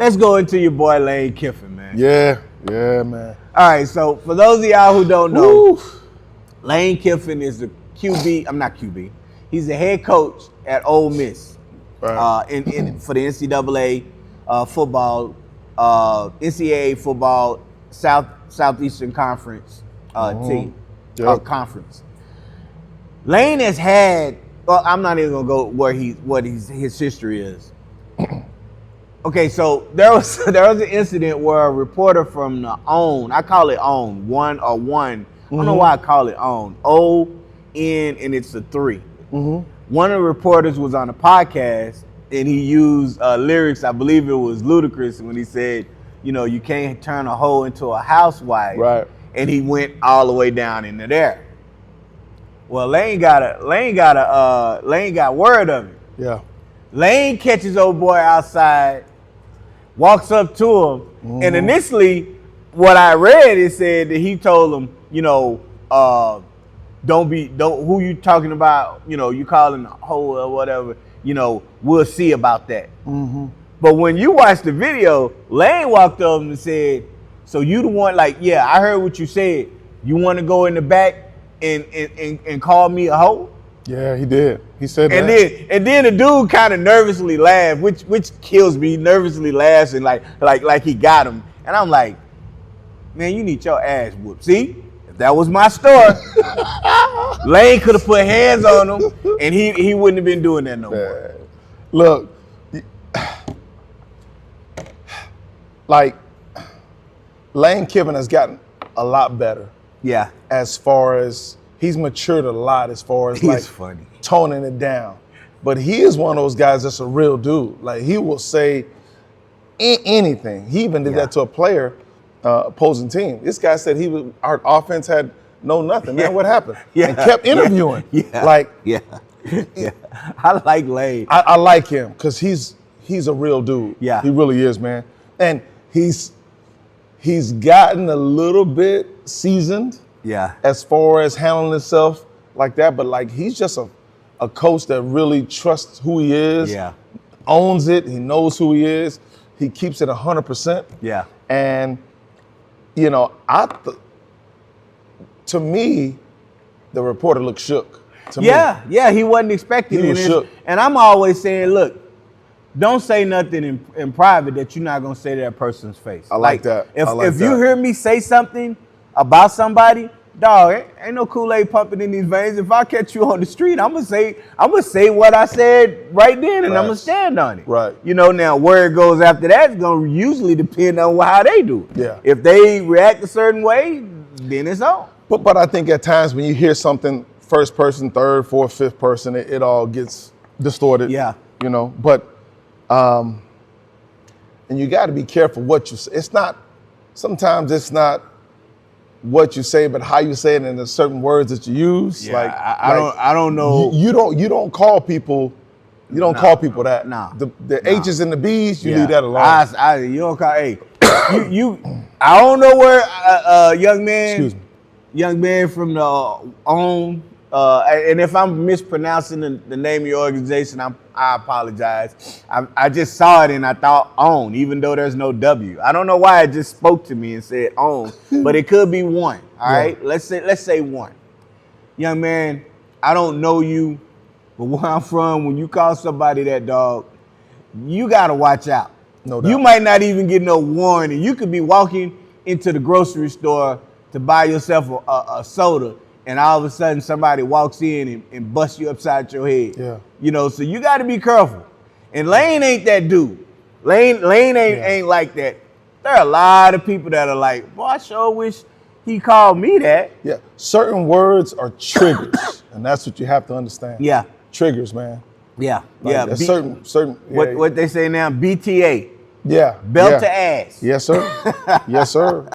let's go into your boy Lane Kiffin, man. Yeah, man. All right, so for those of y'all who don't know, Lane Kiffin is the QB. I'm not QB. He's the head coach at Ole Miss for the NCAA football, NCAA football Southeastern Conference team conference. Lane has had. Well, I'm not even gonna go where his history is. Okay, so there was an incident where a reporter from the OWN, I call it OWN, one. I don't know why I call it OWN. O-N and it's a 3. One of the reporters was on a podcast and he used lyrics, I believe it was Ludacris, when he said, you can't turn a hoe into a housewife. Right. And he went all the way down into there. Well, Lane got word of it. Yeah. Lane catches old boy outside, walks up to him, and initially, what I read, it said that he told him, who you talking about, you calling a hoe or whatever, we'll see about that. But when you watch the video, Lane walked up and said, so you the one, I heard what you said. You want to go in the back and call me a hoe? Yeah, he did. He said that. And then the dude kind of nervously laughed, which kills me. He nervously laughs and like he got him. And I'm like, man, you need your ass whooped. See, if that was my story, Lane could have put hands on him, and he wouldn't have been doing that no more. Look, Lane Kiffin has gotten a lot better. Yeah. As far as he's matured a lot, as far as funny. Toning it down. But he is one of those guys that's a real dude. He will say anything. He even did that to a player, opposing team. This guy said our offense had nothing. Man, what happened? And kept interviewing. I like Lane. I like him because he's a real dude. Yeah. He really is, man. And he's gotten a little bit seasoned. Yeah. As far as handling himself like that, but he's just a coach that really trusts who he is. Yeah. Owns it. He knows who he is. He keeps it 100%. Yeah. And to me, the reporter looked shook. Yeah, he wasn't expecting it. He was shook. And I'm always saying, look, don't say nothing in private that you're not gonna say to that person's face. I like that. If you hear me say something about somebody, dog, ain't no Kool-Aid pumping in these veins. If I catch you on the street, I'm gonna say what I said right then, and I'm gonna stand on it. Right. Now where it goes after that is gonna usually depend on how they do it. Yeah. If they react a certain way, then it's on. But I think at times when you hear something first person, third, fourth, fifth person, it all gets distorted. Yeah. But and you got to be careful what you say. Sometimes it's not what you say, but how you say it, and the certain words that you use. Yeah, I don't know. You don't call people. You don't call people that. No. The H's and the B's, you leave that alone. You don't call. Hey, I don't know where young man from the OWN. And if I'm mispronouncing the name of your organization, I apologize. I just saw it and I thought OWN, even though there's no W. I don't know why it just spoke to me and said OWN, but it could be one. All right, let's say one. Young man, I don't know you, but where I'm from, when you call somebody that, dog, you gotta watch out. No doubt. You might not even get no warning. You could be walking into the grocery store to buy yourself a soda, and all of a sudden somebody walks in and busts you upside your head. Yeah. So you got to be careful. And Lane ain't that dude. Lane ain't like that. There are a lot of people that are like, boy, I sure wish he called me that. Yeah. Certain words are triggers, and that's what you have to understand. Yeah. Triggers, man. Yeah. Certain. What they say now, BTA. Yeah. Belt to ass. Yes, sir. Yes, sir.